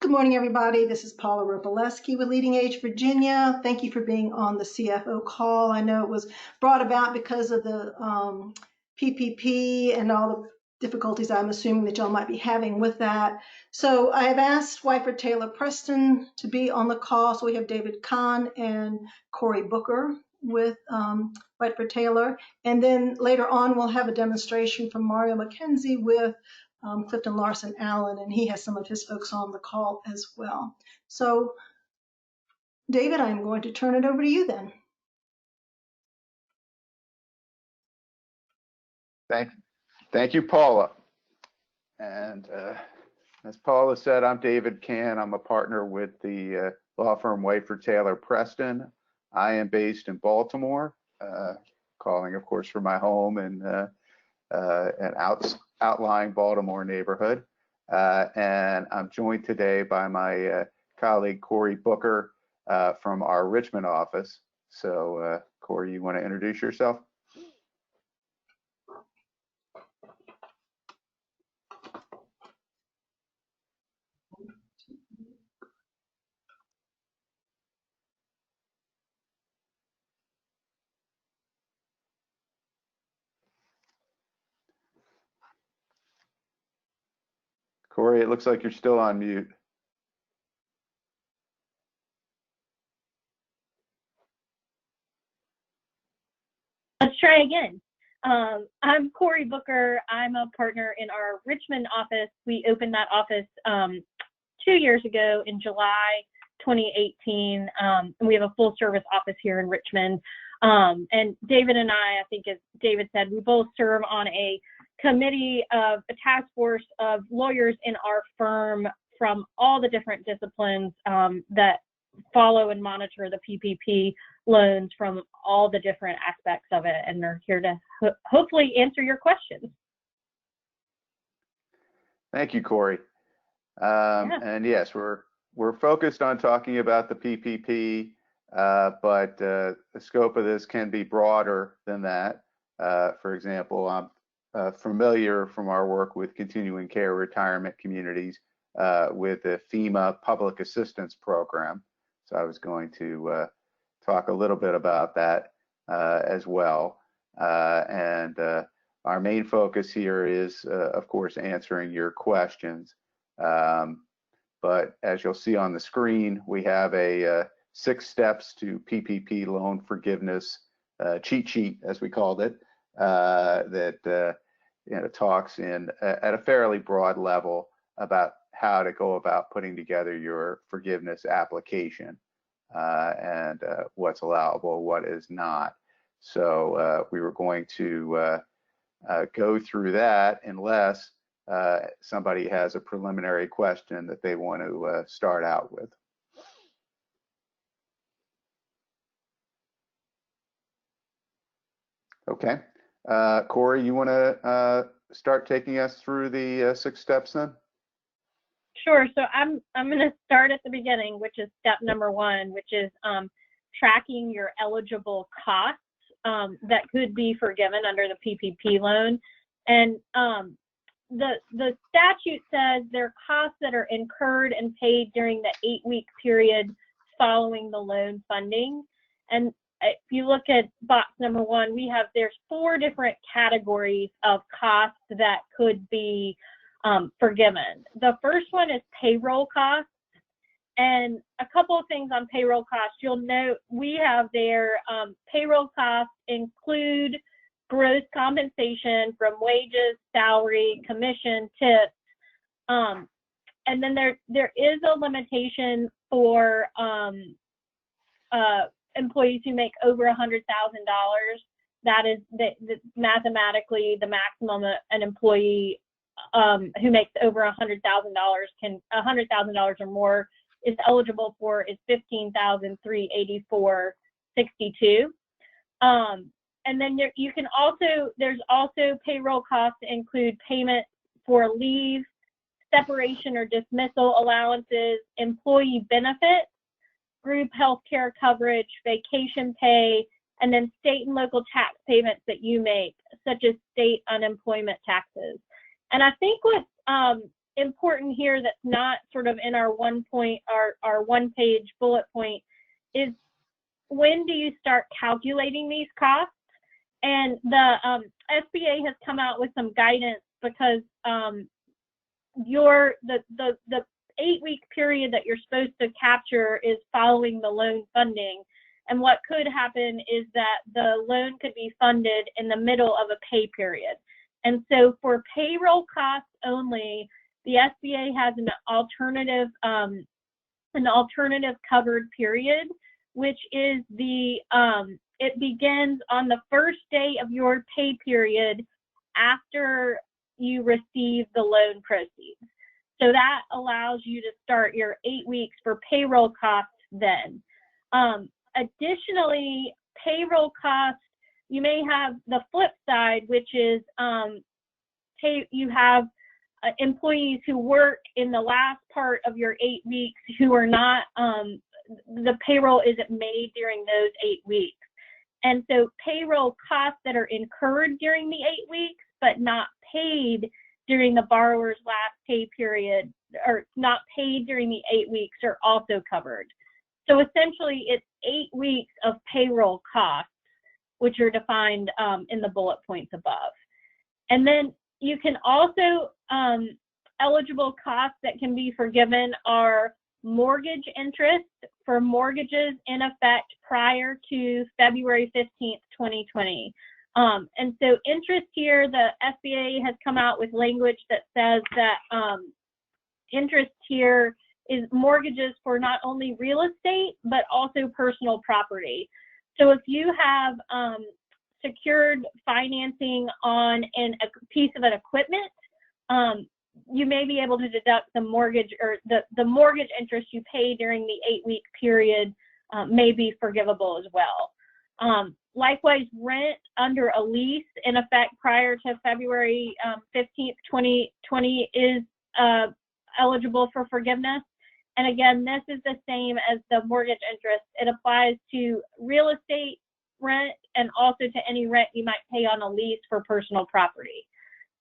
Good morning, everybody. This is Paula Ropoleski with Leading Age Virginia. Thank you for being on the CFO call. I know it was brought about because of the PPP and all the difficulties I'm assuming that y'all might be having with that. So I have asked Wyford Taylor Preston to be on the call. So we have David Kahn and Corey Booker with Wyford Taylor. And then later on, we'll have a demonstration from Mario McKenzie with Clifton Larson Allen, and he has some of his folks on the call as well. So, David, I'm going to turn it over to you then. Thank you, Paula. And as Paula said, I'm David Kahn. I'm a partner with the law firm Wyford Taylor Preston. I am based in Baltimore, calling, of course, from my home in an outlying Baltimore neighborhood. And I'm joined today by my colleague, Corey Booker, from our Richmond office. So, Corey, you want to introduce yourself? Corey, it looks like you're still on mute. Let's try again. I'm Corey Booker. I'm a partner in our Richmond office. We opened that office 2 years ago in July 2018. And we have a full service office here in Richmond. And David and I think as David said, we both serve on a committee of a task force of lawyers in our firm from all the different disciplines that follow and monitor the PPP loans from all the different aspects of it, and they're here to hopefully answer your questions. Thank you, Corey. And yes, we're focused on talking about the PPP, but the scope of this can be broader than that. For example, I'm familiar from our work with continuing care retirement communities with the Fema Public Assistance Program. So I was going to talk a little bit about that as well. And our main focus here is, of course, answering your questions. But as you'll see on the screen, we have a 6 steps to PPP loan forgiveness cheat sheet, as we called it, that talks at a fairly broad level about how to go about putting together your forgiveness application and what's allowable, what is not. So we were going to go through that unless somebody has a preliminary question that they want to start out with. Okay. Corey, you want to start taking us through the 6 steps then? Sure. So I'm going to start at the beginning, which is step number 1, which is tracking your eligible costs that could be forgiven under the PPP loan. And the statute says there are costs that are incurred and paid during the 8-week period following the loan funding. And if you look at box number 1, there's 4 different categories of costs that could be forgiven. The first one is payroll costs. And a couple of things on payroll costs. You'll note we have there payroll costs include gross compensation from wages, salary, commission, tips. And then there is a limitation for employees who make over $100,000. That is mathematically the maximum an employee who makes over $100,000 $100,000 or more is eligible for is $15,384.62. And then there's also payroll costs that include payment for leave, separation or dismissal allowances, employee benefits, group health care coverage, vacation pay, and then state and local tax payments that you make, such as state unemployment taxes. And I think what's important here that's not sort of in our our one-page bullet point is, when do you start calculating these costs? And the SBA has come out with some guidance, because the 8-week period that you're supposed to capture is following the loan funding. And what could happen is that the loan could be funded in the middle of a pay period. And so for payroll costs only, the SBA has an alternative covered period, which is it begins on the first day of your pay period after you receive the loan proceeds. So that allows you to start your 8 weeks for payroll costs then. Additionally, payroll costs, you may have the flip side, which is you have employees who work in the last part of your 8 weeks who are not, the payroll isn't made during those 8 weeks. And so payroll costs that are incurred during the 8 weeks but not paid during the borrower's last pay period, or not paid during the 8 weeks, are also covered. So essentially, it's 8 weeks of payroll costs, which are defined in the bullet points above. And then you can also, eligible costs that can be forgiven are mortgage interest for mortgages in effect prior to February 15th, 2020. And so interest here, the SBA has come out with language that says that interest here is mortgages for not only real estate, but also personal property. So if you have secured financing on a piece of an equipment, you may be able to deduct the mortgage, or the mortgage interest you pay during the 8-week period may be forgivable as well. Likewise, rent under a lease in effect prior to February 15th, 2020 is eligible for forgiveness. And again, this is the same as the mortgage interest. It applies to real estate rent and also to any rent you might pay on a lease for personal property.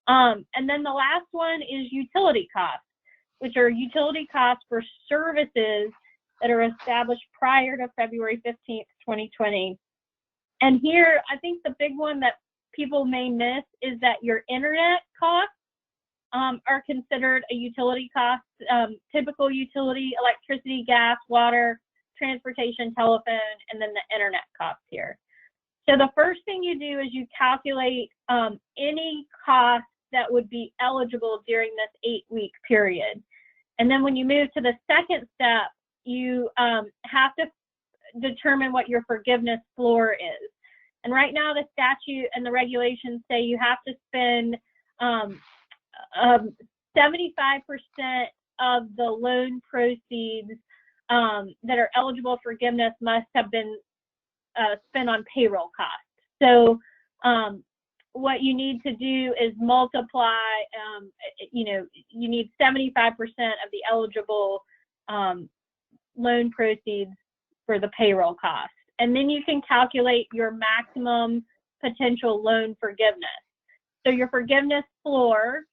And then the last one is utility costs, which are utility costs for services that are established prior to February 15th, 2020. And here, I think the big one that people may miss is that your internet costs are considered a utility cost. Typical utility, electricity, gas, water, transportation, telephone, and then the internet costs here. So the first thing you do is you calculate any cost that would be eligible during this 8-week period. And then when you move to the second step, you have to determine what your forgiveness floor is. And right now the statute and the regulations say you have to spend 75% of the loan proceeds that are eligible for forgiveness must have been spent on payroll costs. So what you need to do is multiply, you need 75% of the eligible loan proceeds for the payroll cost. And then you can calculate your maximum potential loan forgiveness. So your forgiveness floor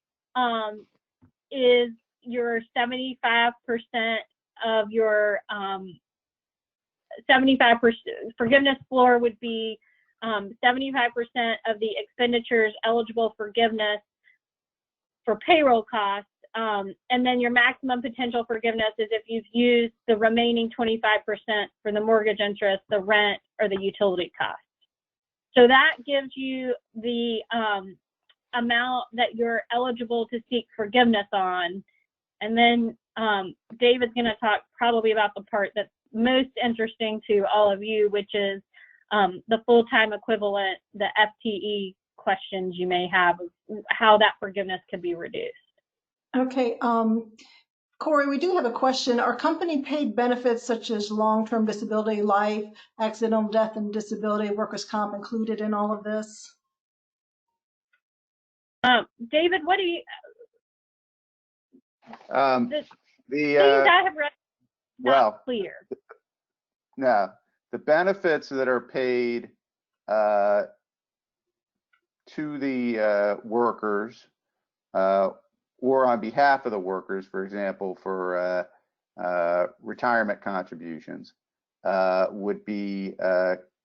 is your 75% of your 75%. Forgiveness floor would be 75% of the expenditures eligible forgiveness for payroll costs. And then your maximum potential forgiveness is if you've used the remaining 25% for the mortgage interest, the rent, or the utility costs. So that gives you the amount that you're eligible to seek forgiveness on. And then David's going to talk probably about the part that's most interesting to all of you, which is the full-time equivalent, the FTE questions you may have, how that forgiveness could be reduced. Okay, Corey, we do have a question. Are company paid benefits such as long-term disability, life, accidental death and disability, workers' comp included in all of this? David, what do you? Things I have read not clear. No, the benefits that are paid to the workers or on behalf of the workers, for example, for retirement contributions, would be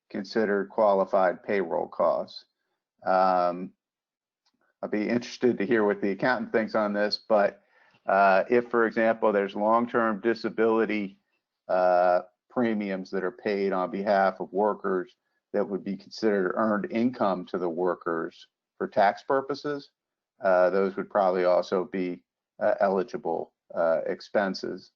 considered qualified payroll costs. I'll be interested to hear what the accountant thinks on this, but if, for example, there's long-term disability premiums that are paid on behalf of workers that would be considered earned income to the workers for tax purposes, those would probably also be eligible expenses.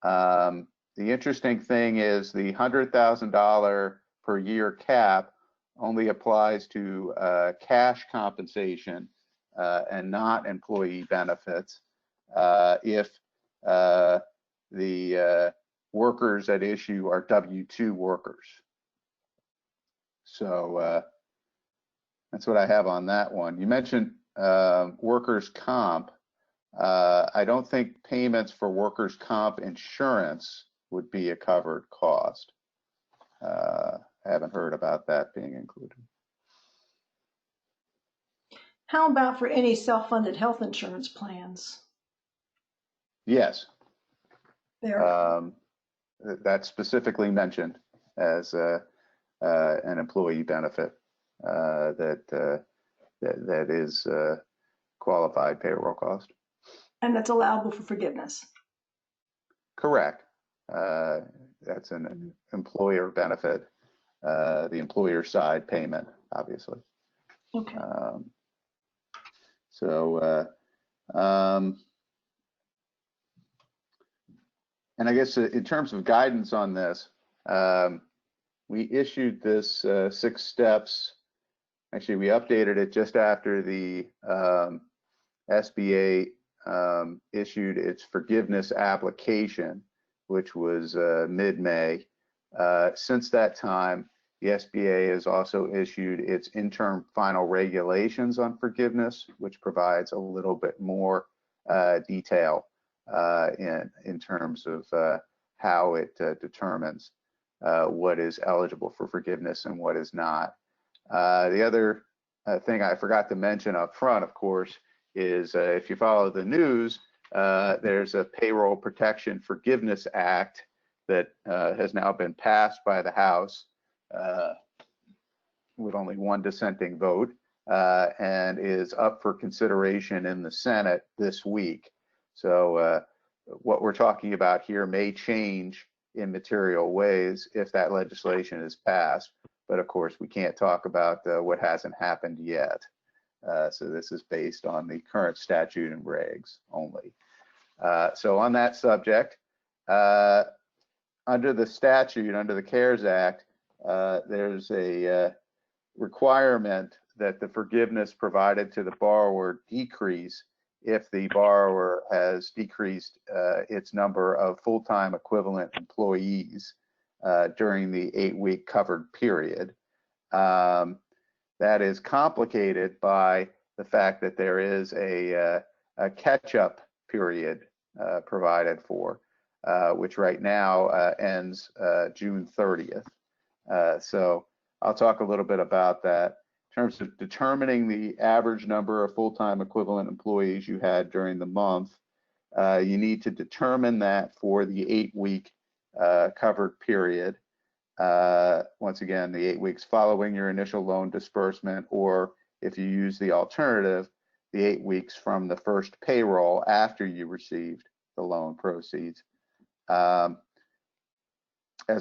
The interesting thing is the $100,000 per year cap only applies to cash compensation and not employee benefits if the workers at issue are W-2 workers. So that's what I have on that one. You mentioned workers' comp. I don't think payments for workers' comp insurance would be a covered cost. I haven't heard about that being included. How about for any self-funded health insurance plans? Yes. There. That's specifically mentioned as an employee benefit that is qualified payroll cost. And that's allowable for forgiveness. Correct. That's an employer benefit, the employer side payment, obviously. Okay. And I guess in terms of guidance on this, we issued this 6 steps. Actually, we updated it just after the SBA issued its forgiveness application, which was mid-May. Since that time, the SBA has also issued its interim final regulations on forgiveness, which provides a little bit more detail in terms of how it determines what is eligible for forgiveness and what is not. The other thing I forgot to mention up front, of course, is if you follow the news, there's a Payroll Protection Forgiveness Act that has now been passed by the House with only one dissenting vote and is up for consideration in the Senate this week. So what we're talking about here may change in material ways if that legislation is passed. But of course, we can't talk about what hasn't happened yet. So this is based on the current statute and regs only. So on that subject, under the statute, under the CARES Act, there's a requirement that the forgiveness provided to the borrower decrease if the borrower has decreased its number of full-time equivalent employees during the 8-week covered period. That is complicated by the fact that there is a catch-up period provided for, which right now ends June 30th. So I'll talk a little bit about that. In terms of determining the average number of full-time equivalent employees you had during the month, you need to determine that for the 8-week covered period. Once again, the 8 weeks following your initial loan disbursement, or if you use the alternative, the 8 weeks from the first payroll after you received the loan proceeds. As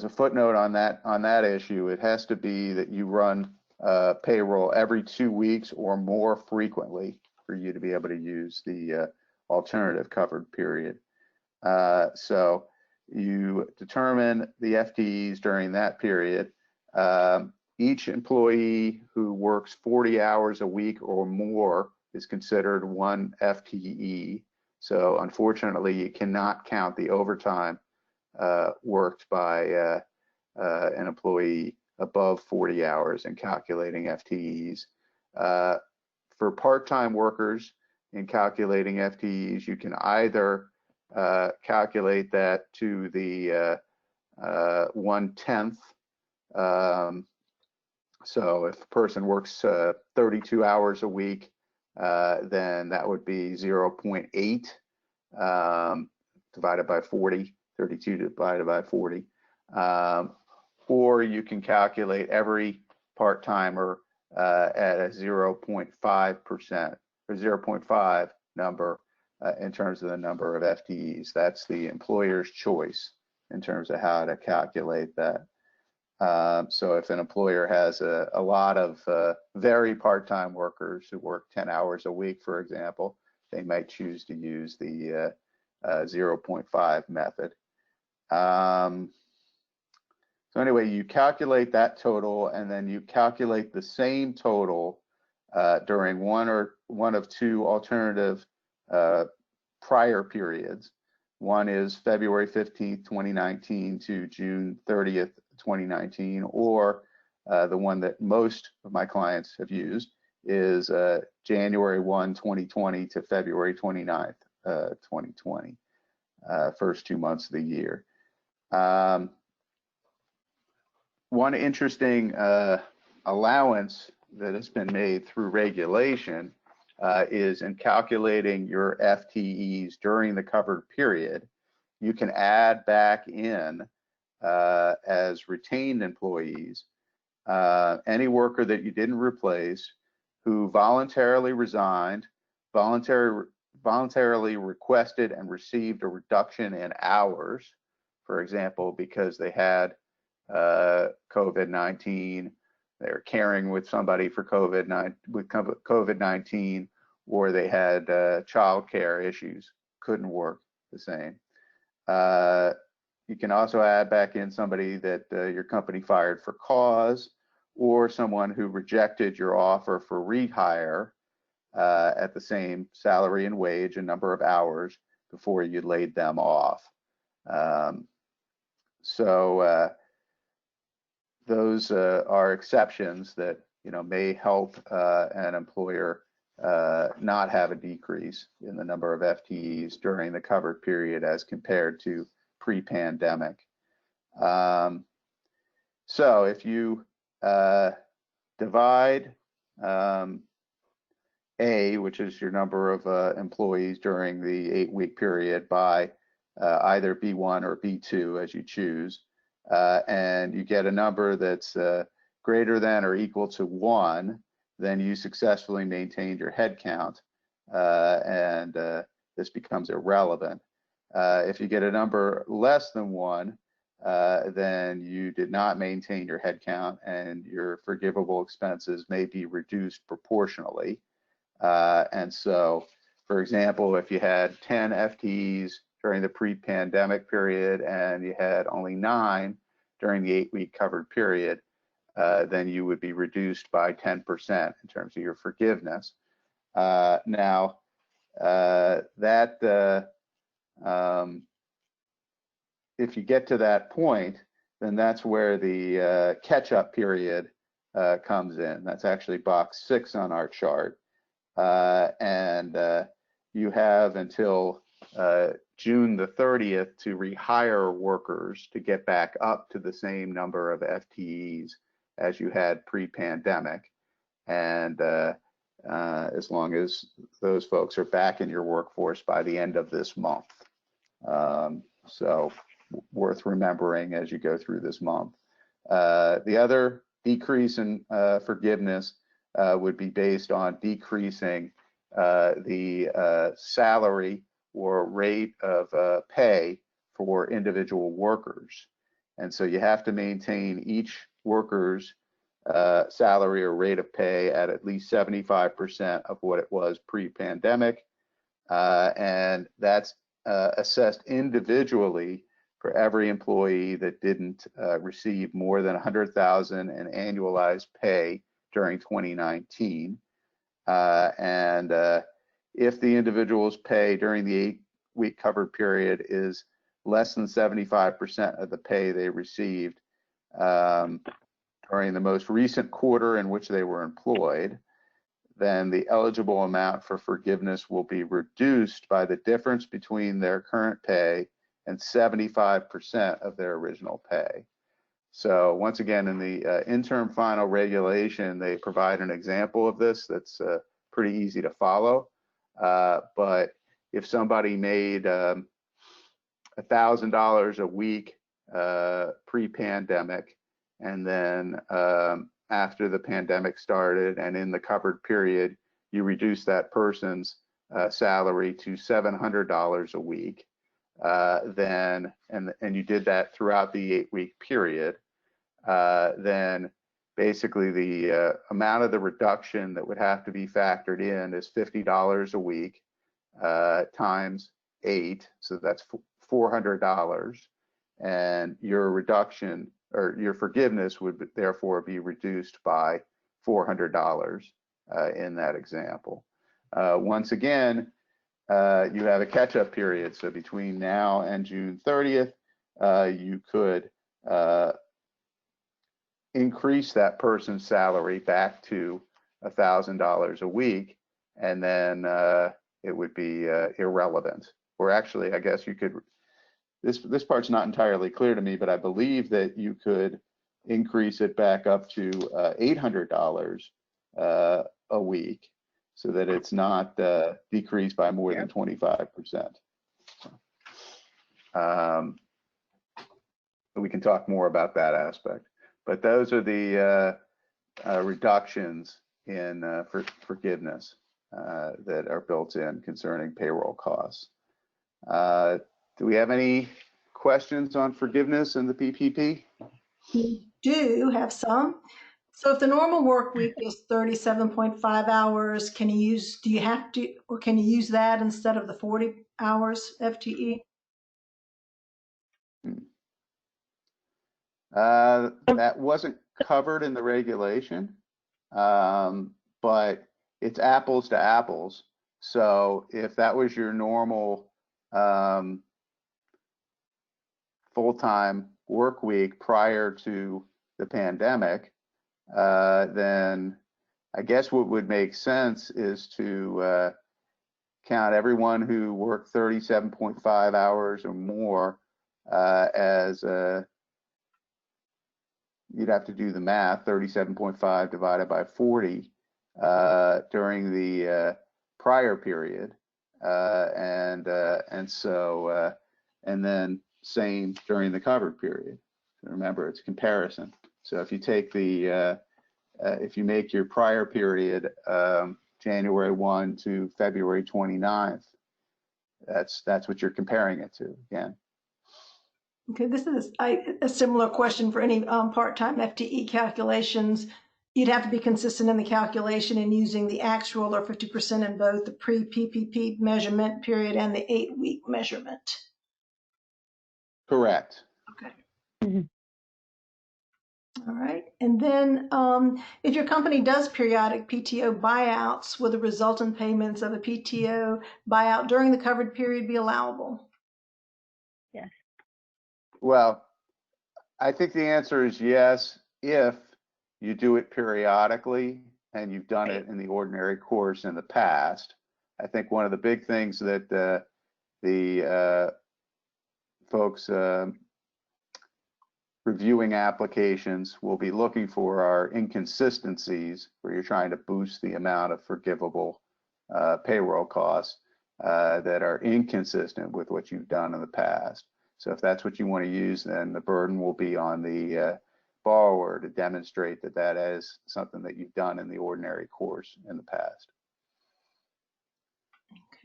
a footnote on that issue, it has to be that you run payroll every 2 weeks or more frequently for you to be able to use the alternative covered period. So you determine the FTEs during that period. Each employee who works 40 hours a week or more is considered one FTE. So unfortunately, you cannot count the overtime worked by an employee above 40 hours in calculating FTEs. For part-time workers in calculating FTEs, you can either calculate that to the 1/10. So if a person works 32 hours a week, then that would be 0.8 divided by 40, 32 divided by 40. Or you can calculate every part-timer at a 0.5% or 0.5 number in terms of the number of FTEs. That's the employer's choice in terms of how to calculate that. So if an employer has a lot of very part-time workers who work 10 hours a week, for example, they might choose to use the 0.5 method. So anyway, you calculate that total, and then you calculate the same total during one of two alternative prior periods. One is February 15th, 2019 to June 30th, 2019, or the one that most of my clients have used is January 1, 2020 to February 29th, 2020, first 2 months of the year. One interesting allowance that has been made through regulation is in calculating your FTEs during the covered period, you can add back in as retained employees any worker that you didn't replace who voluntarily resigned, voluntarily requested and received a reduction in hours, for example, because they had COVID-19, they're caring with somebody for COVID-19, or they had child care issues, couldn't work the same. You can also add back in somebody that your company fired for cause, or someone who rejected your offer for rehire at the same salary and wage and number of hours before you laid them off. Those are exceptions that may help an employer not have a decrease in the number of FTEs during the covered period as compared to pre-pandemic. So if you divide A, which is your number of employees during the 8-week period, by either B1 or B2 as you choose, and you get a number that's greater than or equal to 1, then you successfully maintained your head count, and this becomes irrelevant. If you get a number less than 1, then you did not maintain your head count, and your forgivable expenses may be reduced proportionally. And so, for example, if you had 10 FTEs during the pre-pandemic period and you had only 9 during the 8-week covered period, then you would be reduced by 10% in terms of your forgiveness. Now, if you get to that point, then that's where the catch-up period comes in. That's actually box 6 on our chart. And you have until June the 30th to rehire workers to get back up to the same number of FTEs as you had pre-pandemic. And as long as those folks are back in your workforce by the end of this month. So worth remembering as you go through this month. The other decrease in forgiveness would be based on decreasing the salary or rate of pay for individual workers. And so you have to maintain each worker's salary or rate of pay at least 75% of what it was pre-pandemic. And that's assessed individually for every employee that didn't receive more than $100,000 in annualized pay during 2019. And if the individual's pay during the 8-week covered period is less than 75% of the pay they received during the most recent quarter in which they were employed, then the eligible amount for forgiveness will be reduced by the difference between their current pay and 75% of their original pay. So once again, in the interim final regulation, they provide an example of this that's pretty easy to follow. But if somebody made $1,000 a week pre-pandemic, and then after the pandemic started and in the covered period, you reduce that person's salary to $700 a week, then you did that throughout the 8-week period, then basically the amount of the reduction that would have to be factored in is $50 a week times 8, so that's $400, and your reduction or your forgiveness would therefore be reduced by $400 in that example. Once again, you have a catch-up period, so between now and June 30th, you could increase that person's salary back to $1,000 a week, and then it would be irrelevant. Or actually, I guess you could, this part's not entirely clear to me, but I believe that you could increase it back up to $800 a week, so that it's not decreased by more than 25%. We can talk more about that aspect. But those are the reductions in forgiveness that are built in concerning payroll costs. Do we have any questions on forgiveness in the PPP? We do have some. So if the normal work week is 37.5 hours, can you use, do you have to, or can you use that instead of the 40 hours FTE? That wasn't covered in the regulation, but it's apples to apples. So if that was your normal full-time work week prior to the pandemic, then I guess what would make sense is to count everyone who worked 37.5 hours or more as you'd have to do the math, 37.5 divided by 40 during the prior period, and then same during the covered period. So remember, it's comparison. So if you take the if you make your prior period January 1 to February 29th, that's what you're comparing it to again. Okay, this is a similar question for any part-time FTE calculations. You'd have to be consistent in the calculation and using the actual or 50% in both the pre-PPP measurement period and the 8-week measurement. Correct. Okay. Mm-hmm. All right. And then if your company does periodic PTO buyouts, will the resultant payments of a PTO buyout during the covered period be allowable? Yes. Well, I think the answer is yes, if you do it periodically and you've done it in the ordinary course in the past. I think one of the big things that the folks reviewing applications will be looking for are inconsistencies where you're trying to boost the amount of forgivable payroll costs that are inconsistent with what you've done in the past. So if that's what you want to use, then the burden will be on the borrower to demonstrate that that is something that you've done in the ordinary course in the past.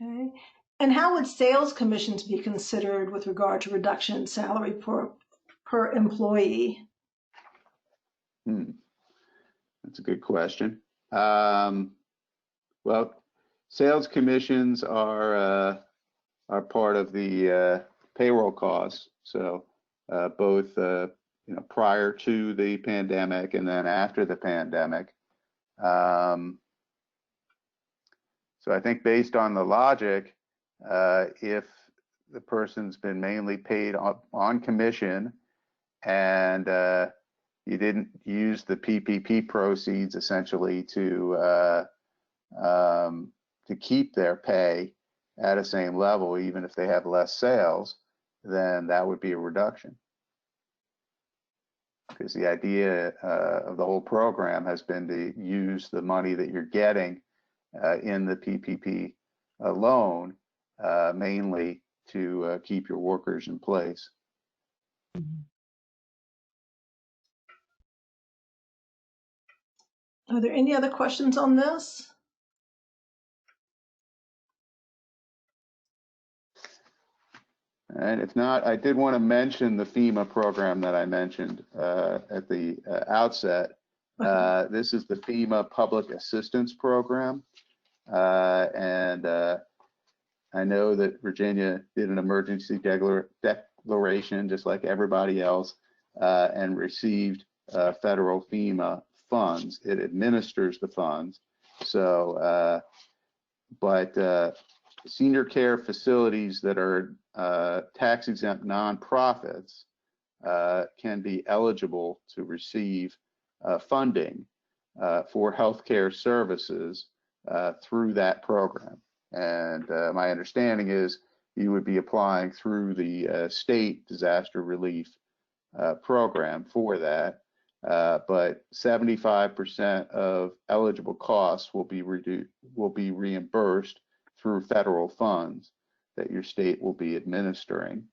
Okay. And how would sales commissions be considered with regard to reduction in salary per employee? That's a good question. Well, sales commissions are part of the payroll costs. So both prior to the pandemic and then after the pandemic. So I think based on the logic, if the person's been mainly paid on commission and you didn't use the PPP proceeds essentially to keep their pay at a same level, even if they have less sales, then that would be a reduction. Because the idea of the whole program has been to use the money that you're getting in the PPP loan, mainly to keep your workers in place. Are there any other questions on this? And if not, I did want to mention the FEMA program that I mentioned at the outset. This is the FEMA Public Assistance Program. And I know that Virginia did an emergency declaration just like everybody else and received federal FEMA funds. It administers the funds. So, but senior care facilities that are tax exempt nonprofits can be eligible to receive funding for healthcare services through that program. And my understanding is you would be applying through the state disaster relief program for that. But 75% of eligible costs will be reimbursed through federal funds that your state will be administering.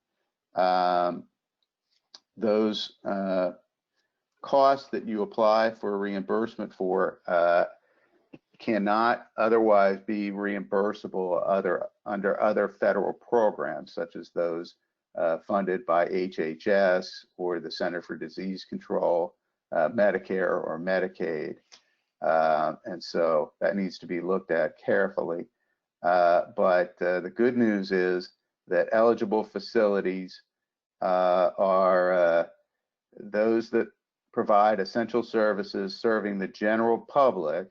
Those costs that you apply for reimbursement for cannot otherwise be reimbursable under other federal programs, such as those funded by HHS or the Center for Disease Control, Medicare or Medicaid. And so that needs to be looked at carefully. But the good news is that eligible facilities are those that provide essential services serving the general public.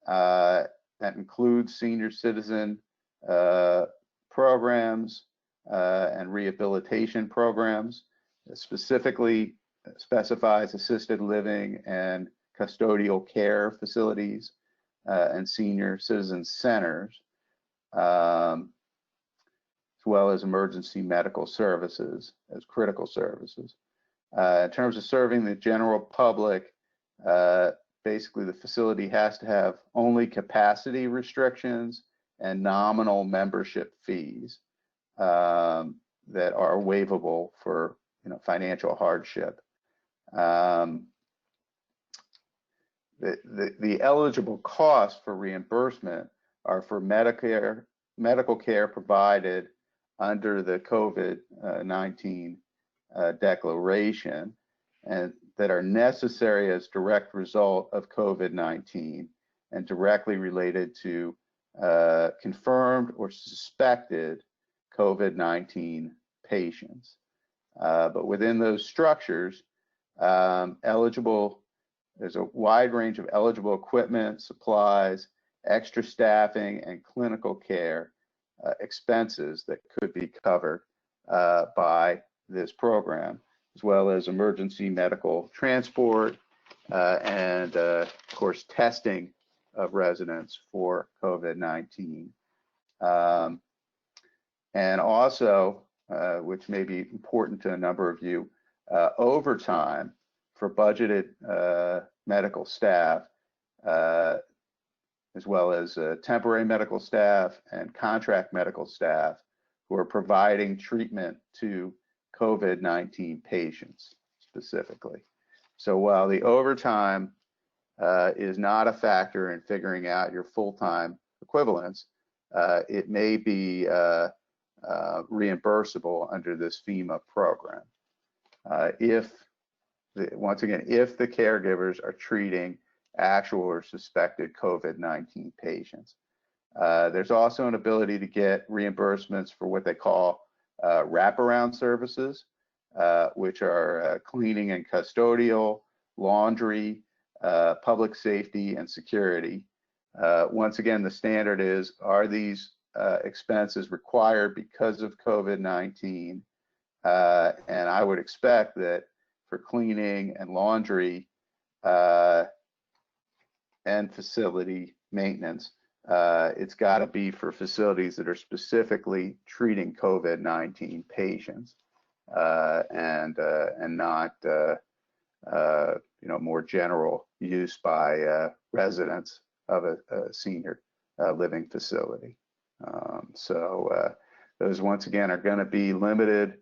That includes senior citizen programs and rehabilitation programs. It specifically specifies assisted living and custodial care facilities and senior citizen centers, as well as emergency medical services as critical services. In terms of serving the general public, basically the facility has to have only capacity restrictions and nominal membership fees that are waivable for financial hardship. The eligible costs for reimbursement are for medical care provided under the COVID-19 declaration and that are necessary as direct result of COVID-19 and directly related to confirmed or suspected COVID-19 patients. But within those structures, there's a wide range of eligible equipment, supplies, extra staffing, and clinical care expenses that could be covered by this program, as well as emergency medical transport and, of course, testing of residents for COVID-19. And also, which may be important to a number of you, overtime for budgeted medical staff, as well as temporary medical staff and contract medical staff who are providing treatment to COVID-19 patients specifically. So while the overtime is not a factor in figuring out your full-time equivalence, it may be reimbursable under this FEMA program. Once again, if the caregivers are treating actual or suspected COVID-19 patients. There's also an ability to get reimbursements for what they call wraparound services, which are cleaning and custodial, laundry, public safety, and security. Once again, the standard is, are these expenses required because of COVID-19? And I would expect that for cleaning and laundry and facility maintenance, it's got to be for facilities that are specifically treating COVID-19 patients and not more general use by residents of a senior living facility. Those once again are going to be limited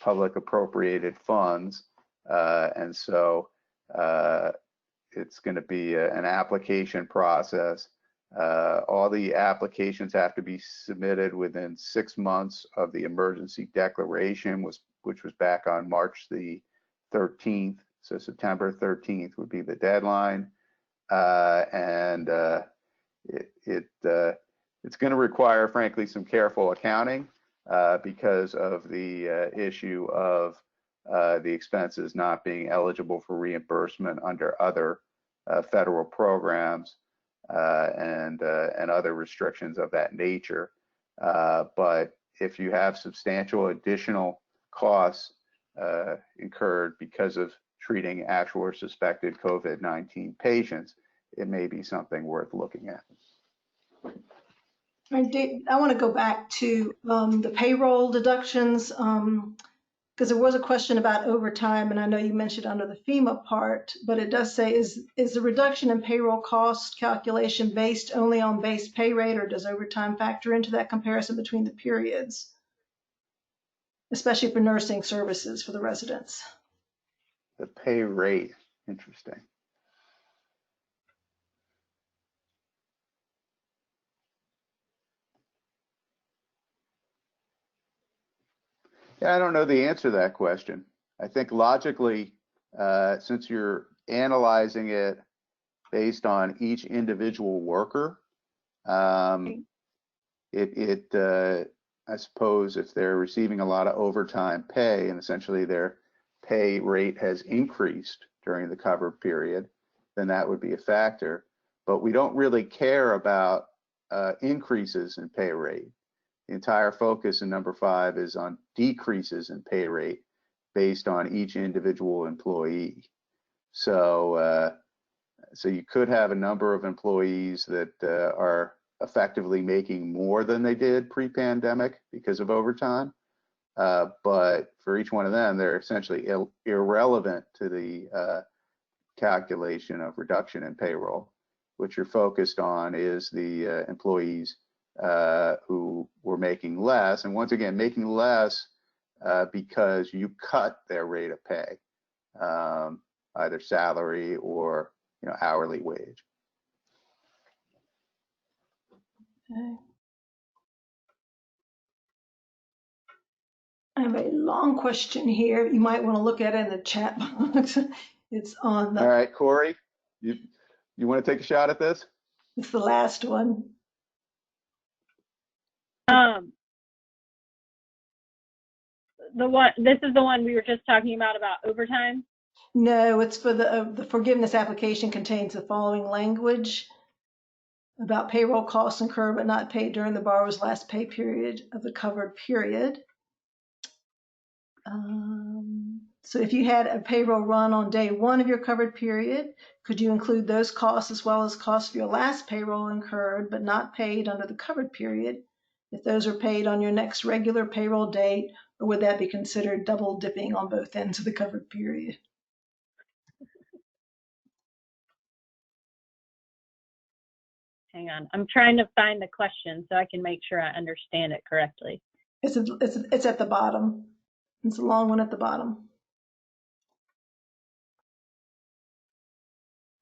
public appropriated funds, and so it's going to be an application process. All the applications have to be submitted within 6 months of the emergency declaration, which was back on March the 13th. So September 13th would be the deadline, and it's going to require, frankly, some careful accounting because of the issue of the expenses not being eligible for reimbursement under other federal programs and other restrictions of that nature. But if you have substantial additional costs incurred because of treating actual or suspected COVID-19 patients, it may be something worth looking at. I want to go back to the payroll deductions, because there was a question about overtime, and I know you mentioned under the FEMA part, but it does say, is the reduction in payroll cost calculation based only on base pay rate, or does overtime factor into that comparison between the periods, especially for nursing services for the residents? The pay rate, interesting. Yeah, I don't know the answer to that question. I think logically, since you're analyzing it based on each individual worker, I suppose if they're receiving a lot of overtime pay and essentially their pay rate has increased during the covered period, then that would be a factor. But we don't really care about increases in pay rate. The entire focus in number 5 is on decreases in pay rate based on each individual employee. So you could have a number of employees that are effectively making more than they did pre-pandemic because of overtime. But for each one of them, they're essentially irrelevant to the calculation of reduction in payroll. What you're focused on is the employees who were making less, and once again, making less because you cut their rate of pay, either salary or hourly wage. Okay. I have a long question here. You might want to look at it in the chat box. It's on the. All right, Corey, you want to take a shot at this? It's the last one. This is the one we were just talking about overtime? No, it's for the forgiveness application contains the following language about payroll costs incurred but not paid during the borrower's last pay period of the covered period. So if you had a payroll run on day 1 of your covered period, could you include those costs as well as costs for your last payroll incurred but not paid under the covered period if those are paid on your next regular payroll date, or would that be considered double dipping on both ends of the covered period? Hang on, I'm trying to find the question so I can make sure I understand it correctly. It's at the bottom. It's a long one at the bottom.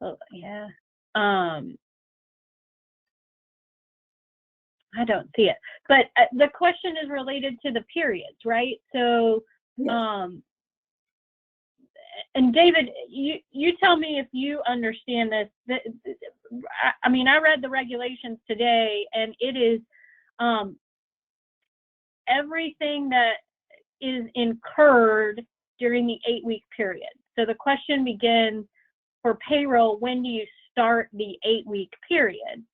Oh, yeah. I don't see it, but the question is related to the periods, right? So, yes. And David, you tell me if you understand this. I mean, I read the regulations today, and it is everything that is incurred during the 8-week period. So the question begins for payroll, when do you start the 8-week period?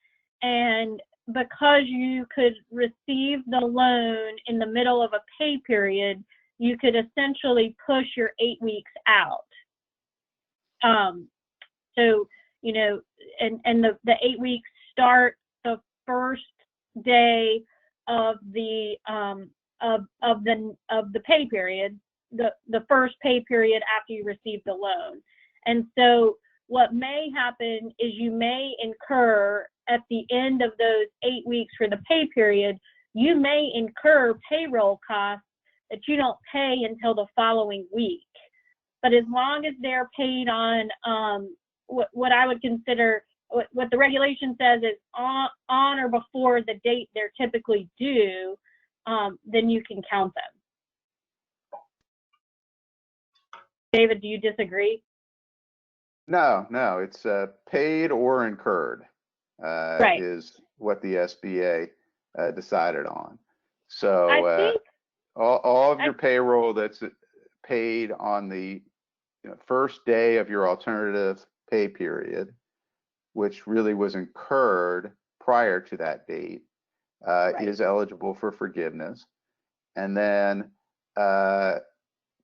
And because you could receive the loan in the middle of a pay period, you could essentially push your 8 weeks out. So, and the 8 weeks start the first day of the pay period, the first pay period after you receive the loan. And so what may happen is you may incur at the end of those 8 weeks for the pay period, you may incur payroll costs that you don't pay until the following week. But as long as they're paid on what I would consider, what the regulation says is on or before the date they're typically due, then you can count them. David, do you disagree? No, it's paid or incurred Right. is what the SBA decided on. So I think all of your payroll that's paid on the first day of your alternative pay period, which really was incurred prior to that date, is eligible for forgiveness. And then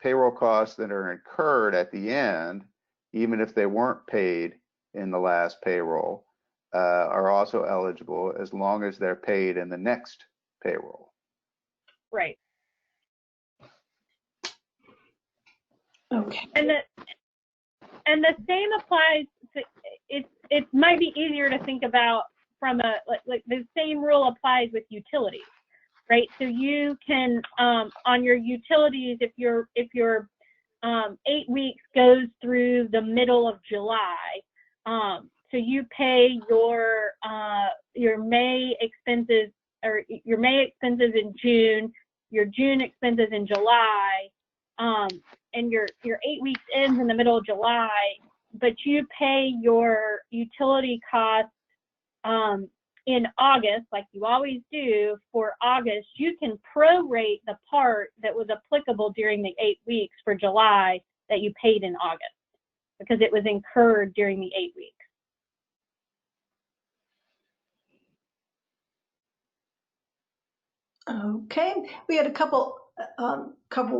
payroll costs that are incurred at the end, even if they weren't paid in the last payroll, are also eligible as long as they're paid in the next payroll. Right. Okay. And the same applies to, it might be easier to think about from a, like the same rule applies with utilities, right? So you can, on your utilities, if your 8 weeks goes through the middle of July, so you pay your May expenses, or your May expenses in June, your June expenses in July, and your 8 weeks ends in the middle of July, but you pay your utility costs in August, like you always do for August, you can prorate the part that was applicable during the 8 weeks for July that you paid in August, because it was incurred during the 8 weeks. Okay, we had a couple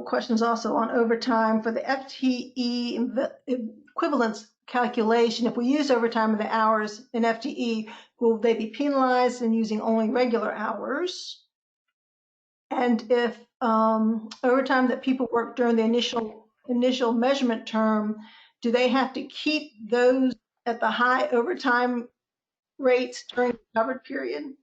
questions also on overtime for the FTE equivalence calculation. If we use overtime of the hours in FTE, will they be penalized in using only regular hours? And if overtime that people work during the initial measurement term, do they have to keep those at the high overtime rates during the covered period?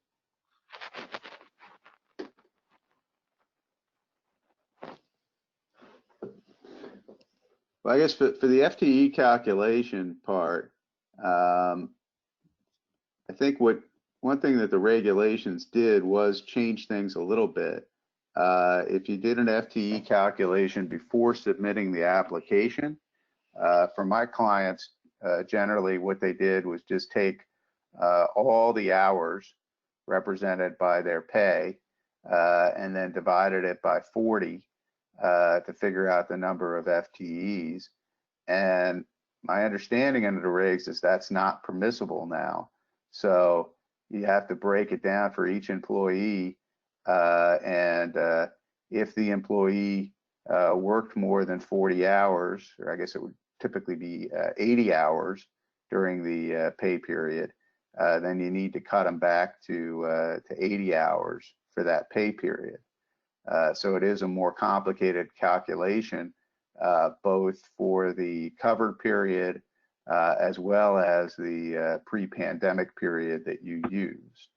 Well, I guess for the FTE calculation part, I think one thing that the regulations did was change things a little bit. If you did an FTE calculation before submitting the application, for my clients, generally what they did was just take all the hours represented by their pay and then divided it by 40 to figure out the number of FTEs. And my understanding under the regs is that's not permissible now. So you have to break it down for each employee. And if the employee worked more than 40 hours, or I guess it would typically be 80 hours during the pay period, then you need to cut them back to 80 hours for that pay period. So it is a more complicated calculation, both for the covered period as well as the pre-pandemic period that you used.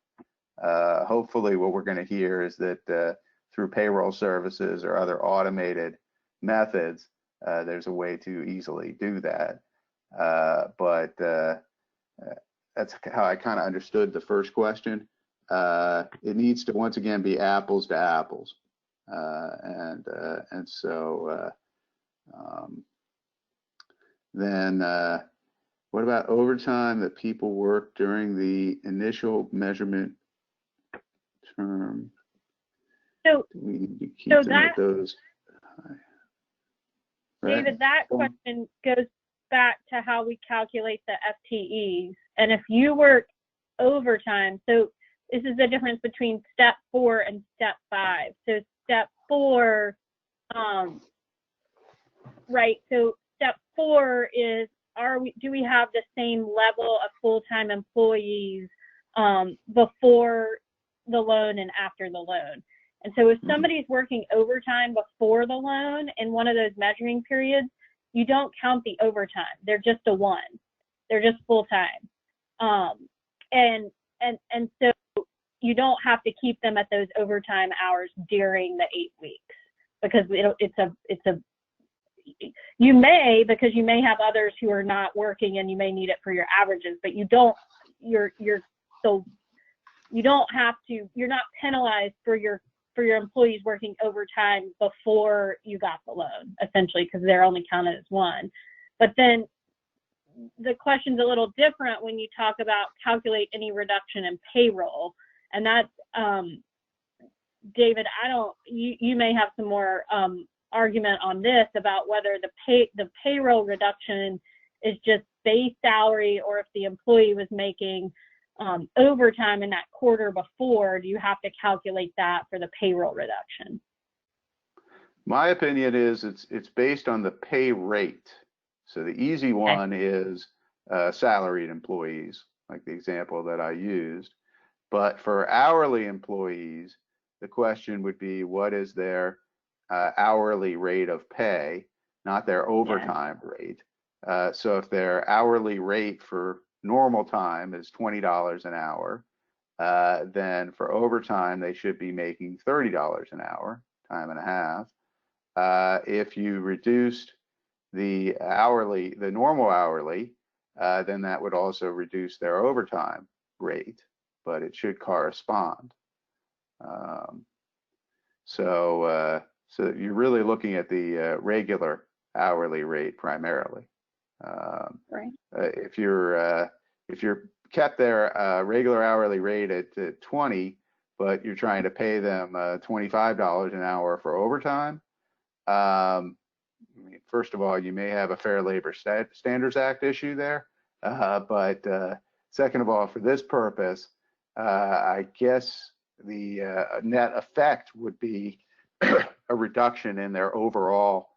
Hopefully what we're going to hear is that through payroll services or other automated methods, there's a way to easily do that. But that's how I kind of understood the first question. It needs to once again be apples to apples. And so then what about overtime that people work during the initial measurement term? So, do we need to keep them at those high? Right? David, that question goes back to how we calculate the FTEs. And if you work overtime, so this is the difference between step 4 and step 5. So step 4, right, so step 4 is, do we have the same level of full-time employees before the loan and after the loan? And so if somebody's working overtime before the loan in one of those measuring periods, you don't count the overtime. They're just a 1. They're just full-time. And so you don't have to keep them at those overtime hours during the 8 weeks, because you may, because you may have others who are not working and you may need it for your averages, but you don't have to, you're not penalized for your employees working overtime before you got the loan, essentially, because they're only counted as one. But then the question's a little different when you talk about calculate any reduction in payroll. And that's, David, you may have some more argument on this about whether the payroll reduction is just base salary, or if the employee was making overtime in that quarter before, do you have to calculate that for the payroll reduction? My opinion is it's based on the pay rate. So the easy one is salaried employees, like the example that I used. But for hourly employees, the question would be, what is their hourly rate of pay, not their overtime rate. So if their hourly rate for normal time is $20 an hour, then for overtime, they should be making $30 an hour, time and a half. If you reduced the normal hourly, then that would also reduce their overtime rate, but it should correspond. So you're really looking at the regular hourly rate primarily. Right. If you're kept their regular hourly rate at 20, but you're trying to pay them $25 an hour for overtime, first of all, you may have a Fair Labor Standards Act issue there. But second of all, for this purpose, I guess the net effect would be a reduction in their overall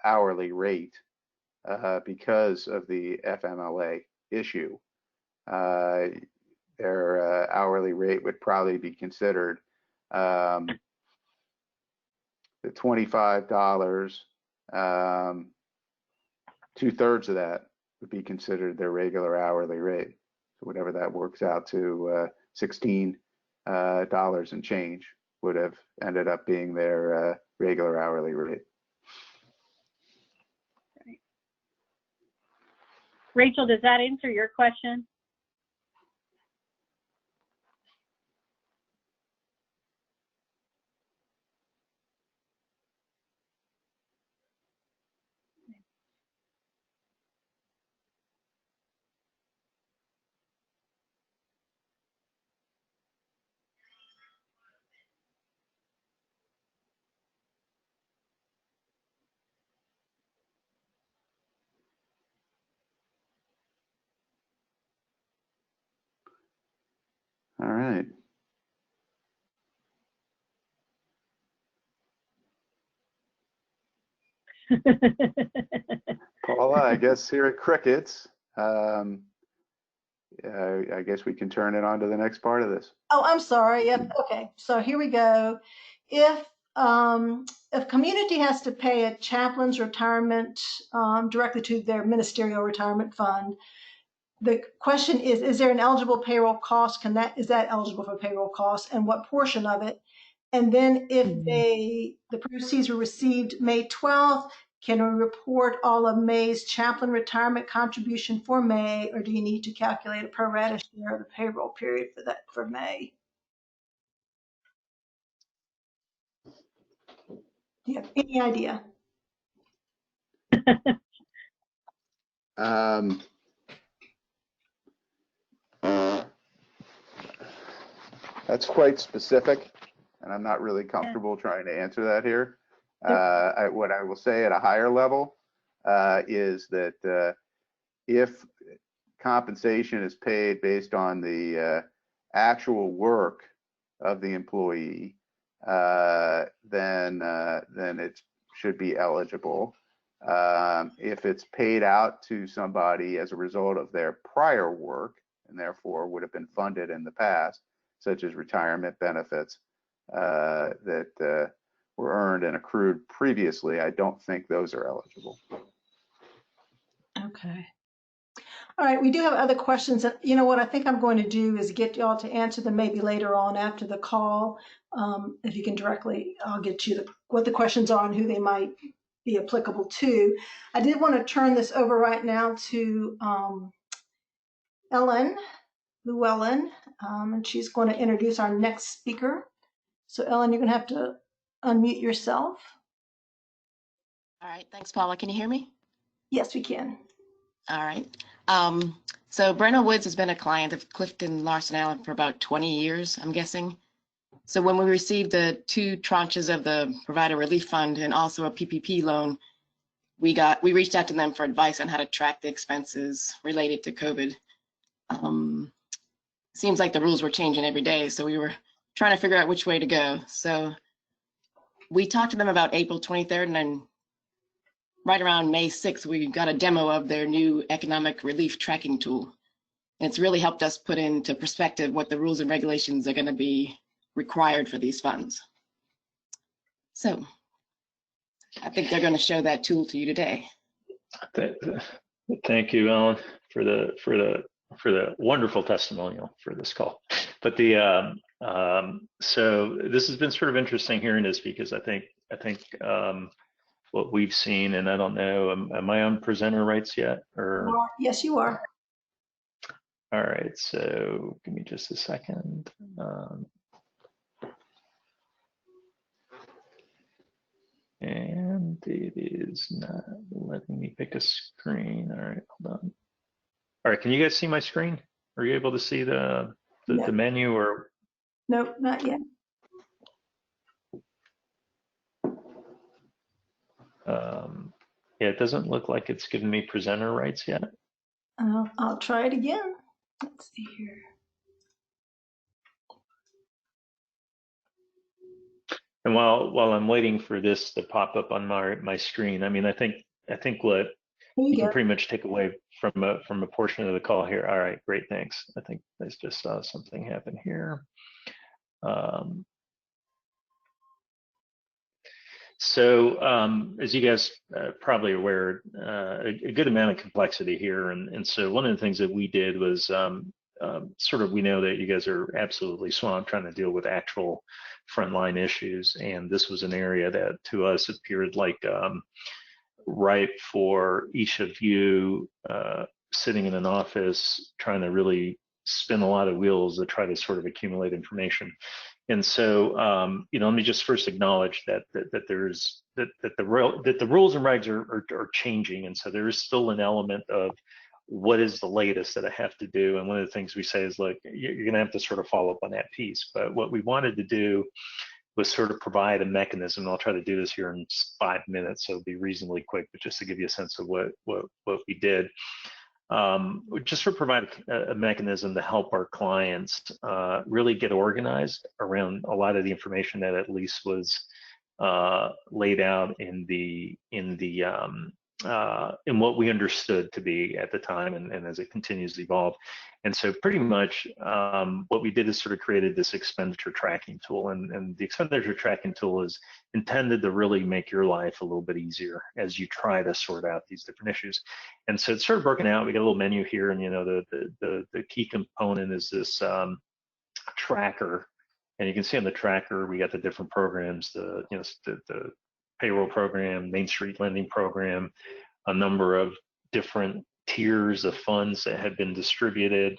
hourly rate because of the FMLA issue. Their hourly rate would probably be considered the $25, 2/3 of that would be considered their regular hourly rate. So whatever that works out to, $16 and change would have ended up being their regular hourly rate. Right. Rachel, does that answer your question? All right. Paula, I guess here at Crickets, I guess we can turn it on to the next part of this. Oh, I'm sorry. Yep. Okay. So here we go. If community has to pay a chaplain's retirement directly to their ministerial retirement fund, the question is there an eligible payroll cost? Is that eligible for payroll costs, and what portion of it? And then if the proceeds were received May 12th, can we report all of May's chaplain retirement contribution for May, or do you need to calculate a pro rata share of the payroll period for May? Do you have any idea? That's quite specific, and I'm not really comfortable trying to answer that here. What I will say at a higher level is that if compensation is paid based on the actual work of the employee, then it should be eligible. If it's paid out to somebody as a result of their prior work, and therefore would have been funded in the past, such as retirement benefits that were earned and accrued previously, I don't think those are eligible. Okay. All right, we do have other questions. You know what I think I'm going to do is get y'all to answer them maybe later on after the call. If you can directly, I'll get you what the questions are and who they might be applicable to. I did want to turn this over right now to Ellen Llewellyn, and she's going to introduce our next speaker. So Ellen, you're going to have to unmute yourself. All right, thanks, Paula. Can you hear me? Yes, we can. All right. So Brenna Woods has been a client of Clifton Larson Allen for about 20 years, I'm guessing. So when we received the 2 tranches of the Provider Relief Fund and also a PPP loan, we reached out to them for advice on how to track the expenses related to COVID. Seems like the rules were changing every day, so we were trying to figure out which way to go. So we talked to them about April 23rd, and then right around May 6th, we got a demo of their new economic relief tracking tool. And it's really helped us put into perspective what the rules and regulations are going to be required for these funds. So I think they're going to show that tool to you today. Thank you, Ellen, for the wonderful testimonial for this call. But so this has been sort of interesting hearing this, because I think what we've seen, and I don't know, am I on presenter rights yet? Or Yes, you are. all right, so give me just a second. And it is not letting me pick a screen. All right, hold on. All right, can you guys see my screen? Are you able to see the menu? Or Nope, not yet. yeah, it doesn't look like it's giving me presenter rights yet. I'll try it again. Let's see here. And while I'm waiting for this to pop up on my screen, I mean, I think what you can pretty much take away from a portion of the call here. All right, great, thanks. I think I just saw something happen here. So as you guys probably aware, a good amount of complexity here, and so one of the things that we did was sort of, we know that you guys are absolutely swamped trying to deal with actual frontline issues, and this was an area that to us appeared like ripe for each of you sitting in an office trying to really spin a lot of wheels to try to sort of accumulate information. And so, let me just first acknowledge that the rules and regs are changing, and so there is still an element of what is the latest that I have to do. And one of the things we say is, look, you're going to have to sort of follow up on that piece. But what we wanted to do was sort of provide a mechanism. And I'll try to do this here in 5 minutes, so it'll be reasonably quick, but just to give you a sense of what we did. Just to provide a mechanism to help our clients really get organized around a lot of the information that at least was laid out in what we understood to be at the time, and as it continues to evolve. And so pretty much what we did is sort of created this expenditure tracking tool, and the expenditure tracking tool is intended to really make your life a little bit easier as you try to sort out these different issues. And so it's sort of broken out. We got a little menu here, and the key component is this tracker. And you can see on the tracker we got the different programs, the payroll program, Main Street lending program, a number of different tiers of funds that had been distributed.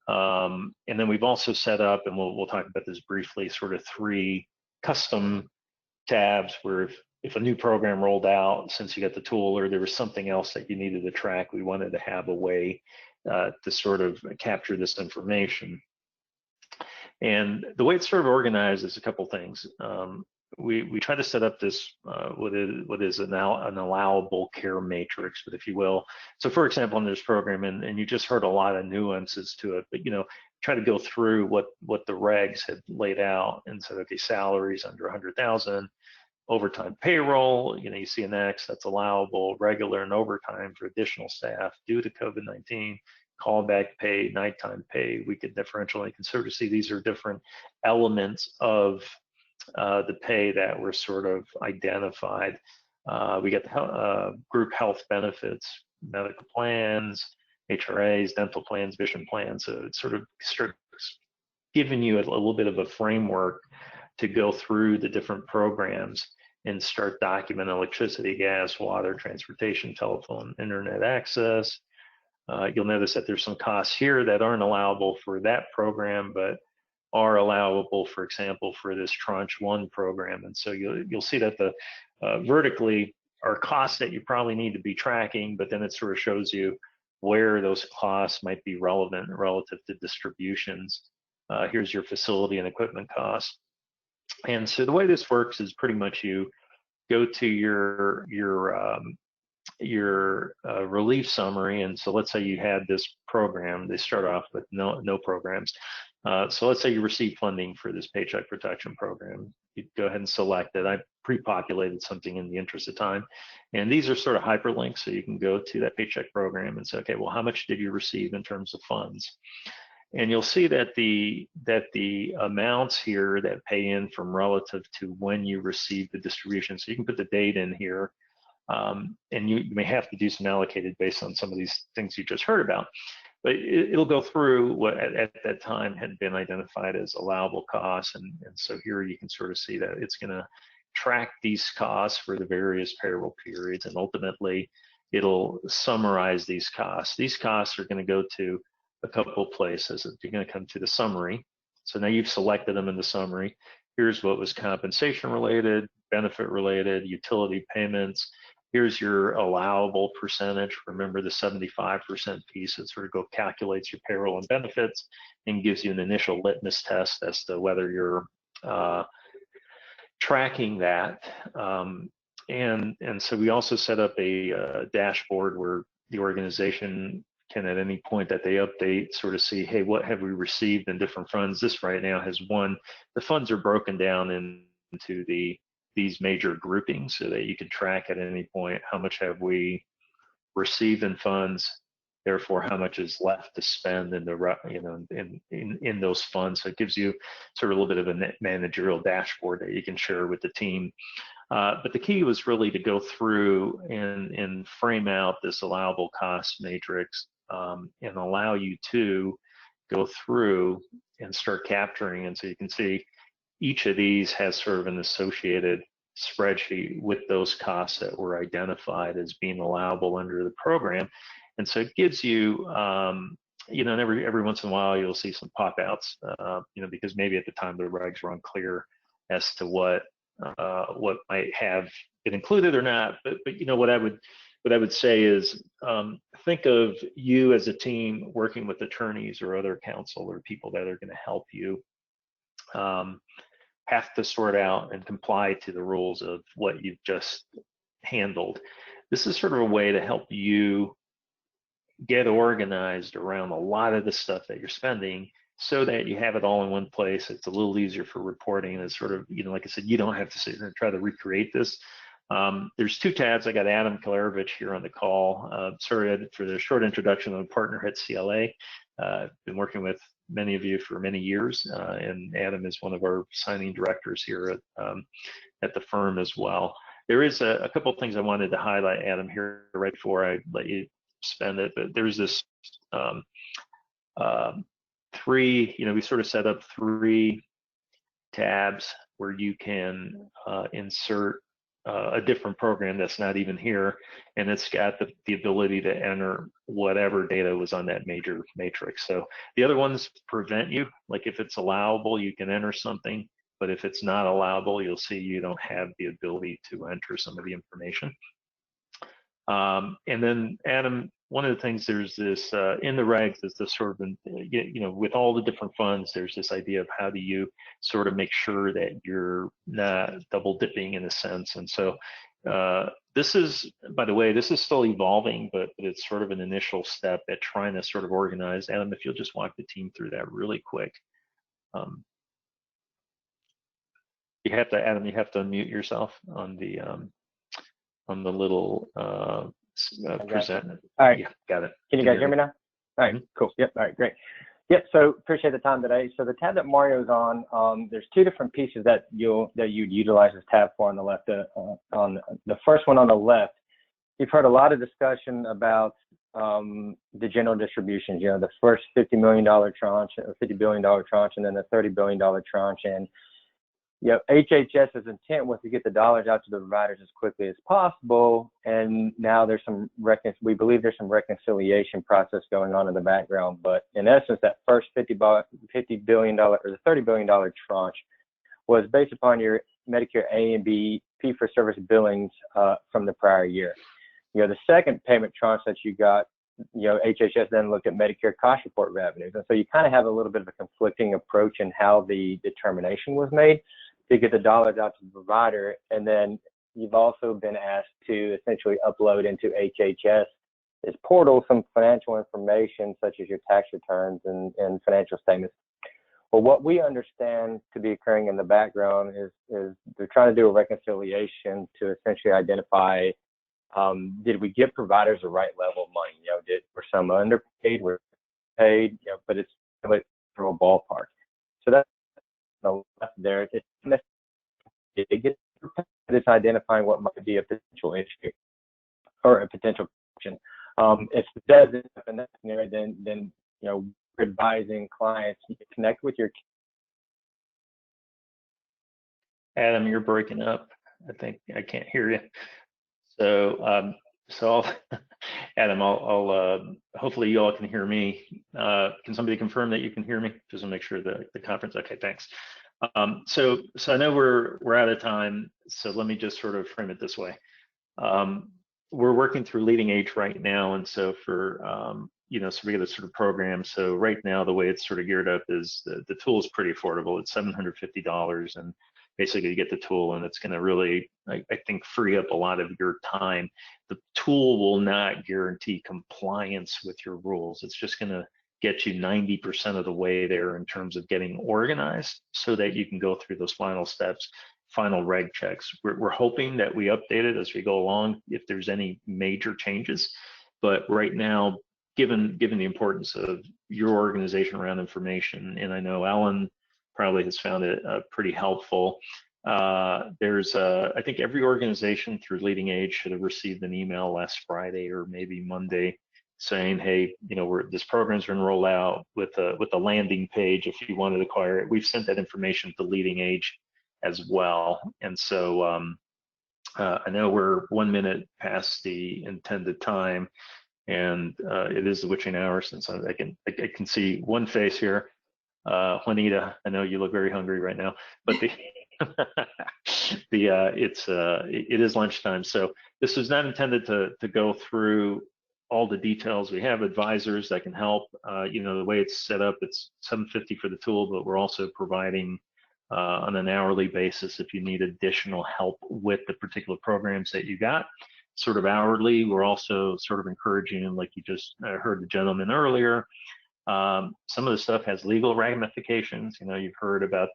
And then we've also set up, and we'll talk about this briefly, sort of 3 custom tabs where if a new program rolled out, since you got the tool, or there was something else that you needed to track, we wanted to have a way to sort of capture this information. And the way it's sort of organized is a couple things. We try to set up this what is an allowable care matrix, but if you will. So for example, in this program, and you just heard a lot of nuances to it, but try to go through what the regs had laid out and said, okay, salaries under 100,000, overtime payroll, you see an X, that's allowable, regular and overtime for additional staff due to COVID-19, callback pay, nighttime pay, weekend differential income service. These are different elements of the pay that were sort of identified. We got the group health benefits, medical plans, HRAs, dental plans, vision plans. So it sort of starts giving you a little bit of a framework to go through the different programs and start documenting electricity, gas, water, transportation, telephone, internet access. You'll notice that there's some costs here that aren't allowable for that program, but are allowable, for example, for this tranche 1 program. And so you'll see that the vertically are costs that you probably need to be tracking, but then it sort of shows you where those costs might be relevant relative to distributions. Here's your facility and equipment costs. And so the way this works is pretty much you go to your relief summary. And so let's say you had this program, they start off with no programs. So let's say you receive funding for this Paycheck Protection Program. You go ahead and select it. I pre-populated something in the interest of time. And these are sort of hyperlinks, so you can go to that paycheck program and say, okay, well, how much did you receive in terms of funds? And you'll see that the amounts here that pay in from relative to when you receive the distribution. So you can put the date in here, and you may have to do some allocated based on some of these things you just heard about. But it'll go through what at that time had been identified as allowable costs. And so here you can sort of see that it's going to track these costs for the various payroll periods. And ultimately, it'll summarize these costs. These costs are going to go to a couple of places. You're going to come to the summary. So now you've selected them in the summary. Here's what was compensation related, benefit related, utility payments. Here's your allowable percentage. Remember the 75% piece. It sort of calculates your payroll and benefits and gives you an initial litmus test as to whether you're tracking that. And so we also set up a dashboard where the organization can at any point that they update sort of see, hey, what have we received in different funds? This right now has one. The funds are broken down into these major groupings so that you can track at any point how much have we received in funds, therefore how much is left to spend in the in those funds. So it gives you sort of a little bit of a managerial dashboard that you can share with the team. But the key was really to go through and frame out this allowable cost matrix and allow you to go through and start capturing. And so you can see each of these has sort of an associated spreadsheet with those costs that were identified as being allowable under the program. And so it gives you, and every once in a while you'll see some pop outs, because maybe at the time the regs were unclear as to what might have been included or not. But what I would say is think of you as a team working with attorneys or other counsel or people that are going to help you have to sort out and comply to the rules of what you've just handled. This is sort of a way to help you get organized around a lot of the stuff that you're spending so that you have it all in one place. It's a little easier for reporting. And it's sort of, like I said, you don't have to sit there and try to recreate this. There's two tabs. I got Adam Kalarovich here on the call. Sorry for the short introduction. I'm a partner at CLA. Been working with many of you for many years, and Adam is one of our signing directors here at the firm as well. There is a couple of things I wanted to highlight, Adam, here right before I let you spend it. But there's this three, we sort of set up 3 tabs where you can insert a different program that's not even here, and it's got the ability to enter whatever data was on that major matrix. So the other ones prevent you, like if it's allowable, you can enter something, but if it's not allowable, you'll see you don't have the ability to enter some of the information. And then Adam, one of the things there's this in the regs is this sort of, with all the different funds, there's this idea of how do you sort of make sure that you're not double dipping in a sense. And so this is, by the way, this is still evolving, but it's sort of an initial step at trying to sort of organize. Adam, if you'll just walk the team through that really quick. You have to, Adam, you have to unmute yourself on the little present. All right. Yeah, got it. Can you guys hear me now? All right, cool. Yep. All right, great. Yep. So appreciate the time today. So the tab that Mario's on, there's 2 different pieces that you'd utilize this tab for on the left. On the first one on the left, you've heard a lot of discussion about the general distributions, the first $50 million tranche or $50 billion tranche, and then the $30 billion tranche. And HHS's intent was to get the dollars out to the providers as quickly as possible. And now there's we believe there's some reconciliation process going on in the background. But in essence, that first $50 billion or the $30 billion tranche was based upon your Medicare A and B fee-for-service billings from the prior year. The second payment tranche that you got, HHS then looked at Medicare cost report revenues. And so you kind of have a little bit of a conflicting approach in how the determination was made to get the dollars out to the provider. And then you've also been asked to essentially upload into HHS's portal some financial information, such as your tax returns and financial statements. Well, what we understand to be occurring in the background is they're trying to do a reconciliation to essentially identify, did we give providers the right level of money? Were some underpaid, were paid, but it's a ballpark. So that's left there. It's identifying what might be a potential issue or a potential question. If it does end up in that scenario, then we're advising clients to connect with your. Adam, you're breaking up. I think I can't hear you. So, Adam, I'll hopefully you all can hear me. Can somebody confirm that you can hear me? Just to make sure the conference. Okay, thanks. So I know we're out of time. So let me just sort of frame it this way. We're working through Leading Age right now, and so for so we get a sort of program. So right now, the way it's sort of geared up is the tool is pretty affordable. It's $750, and basically you get the tool, and it's going to really, I think, free up a lot of your time. The tool will not guarantee compliance with your rules. It's just going to get you 90% of the way there in terms of getting organized so that you can go through those final steps, final reg checks. We're hoping that we update it as we go along if there's any major changes. But right now, given the importance of your organization around information, and I know Alan probably has found it pretty helpful. There's I think every organization through Leading Age should have received an email last Friday or maybe Monday saying, hey, this program's been rolled out with a landing page if you wanted to acquire it. We've sent that information to Leading Age as well. And so I know we're 1 minute past the intended time, and it is the witching hour since I can see one face here. Juanita, I know you look very hungry right now, but it is lunchtime. So this was not intended to go through all the details. We have advisors that can help. The way it's set up, it's $750 for the tool, but we're also providing on an hourly basis if you need additional help with the particular programs that you got. Sort of hourly, we're also sort of encouraging, like you just heard the gentleman earlier. Some of the stuff has legal ramifications. You've heard about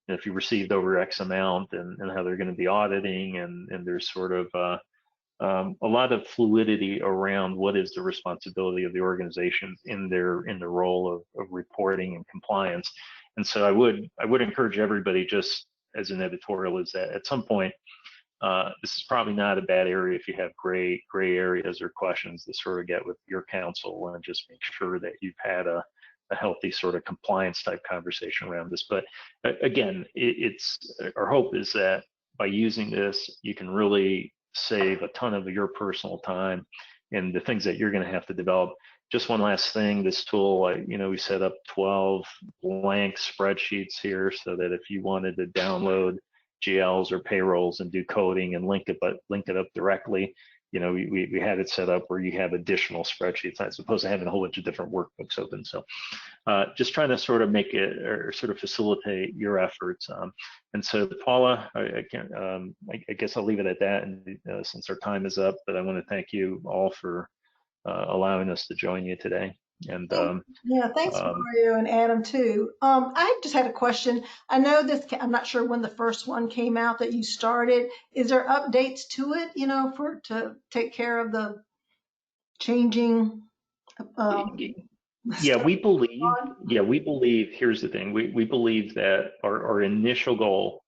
if you received over X amount and how they're going to be auditing, and there's sort of a lot of fluidity around what is the responsibility of the organization in their role of reporting and compliance. And so I would encourage everybody, just as an editorial, is that at some point, this is probably not a bad area if you have gray areas or questions to sort of get with your counsel and just make sure that you've had a healthy sort of compliance type conversation around this. But again, our hope is that by using this, you can really save a ton of your personal time and the things that you're going to have to develop. Just one last thing, this tool, we set up 12 blank spreadsheets here so that if you wanted to download GLs or payrolls and do coding and link it up directly, we had it set up where you have additional spreadsheets as opposed to having a whole bunch of different workbooks open. So just trying to sort of make it or sort of facilitate your efforts. And so Paula, I guess I'll leave it at that, and since our time is up, but I want to thank you all for allowing us to join you today. And yeah, thanks, Mario and Adam too. I just had a question. I know I'm not sure when the first one came out that you started. Is there updates to it, to take care of the changing? We believe. Here's the thing. We believe that our initial goal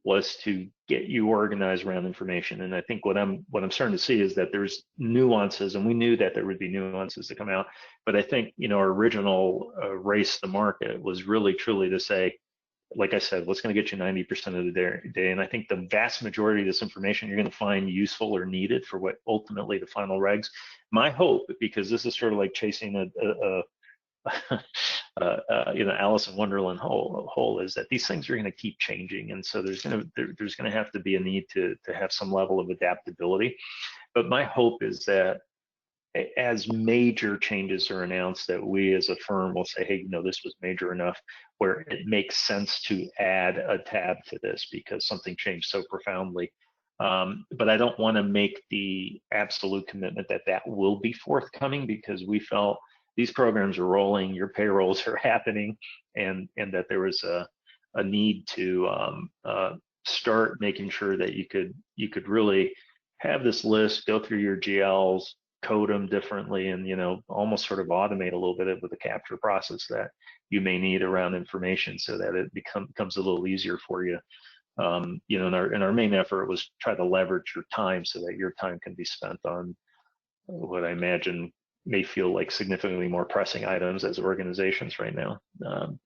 was to get you organized around information. And I think what I'm starting to see is that there's nuances, and we knew that there would be nuances to come out. But I think, you know, our original race to market was really truly to say, like I said, what's going to get you 90% of the day? And I think the vast majority of this information you're going to find useful or needed for what ultimately the final regs. My hope, because this is sort of like chasing a you know, Alice in Wonderland hole, is that these things are going to keep changing, and so there's going to have to be a need to have some level of adaptability. But my hope is that as major changes are announced, that we as a firm will say, hey, you know, this was major enough where it makes sense to add a tab to this because something changed so profoundly. But I don't want to make the absolute commitment that that will be forthcoming, because we felt these programs are rolling, your payrolls are happening, and that there was a need to start making sure that you could really have this list, go through your GLs, code them differently, and, you know, almost sort of automate a little bit with the capture process that you may need around information, so that it becomes a little easier for you. You know, and our main effort was try to leverage your time so that your time can be spent on what I imagine may feel like significantly more pressing items as organizations right now,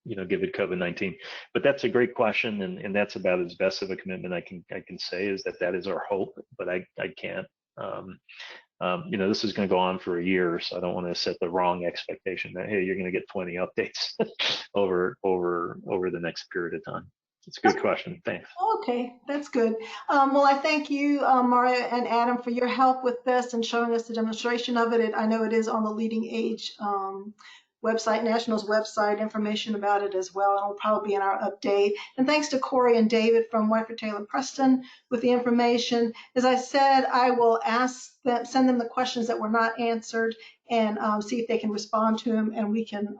you know, given COVID-19. But that's a great question, and that's about as best of a commitment I can say, is that is our hope, but I can't. You know, this is going to go on for a year, so I don't want to set the wrong expectation that, hey, you're going to get 20 updates over the next period of time. It's a good question. Thanks. Okay, that's good. Well, I thank you, Maria and Adam, for your help with this and showing us the demonstration of it. I know it is on the Leading Age website, National's website, information about it as well. It'll probably be in our update. And thanks to Corey and David from Whiteford Taylor Preston with the information. As I said, I will send them the questions that were not answered, and see if they can respond to them, and we can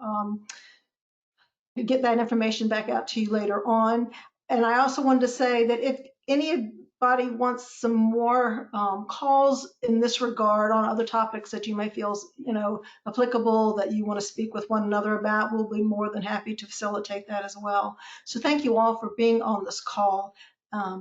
get that information back out to you later on. And I also wanted to say that if anybody wants some more calls in this regard on other topics that you may feel, you know, applicable, that you want to speak with one another about, we'll be more than happy to facilitate that as well. So thank you all for being on this call.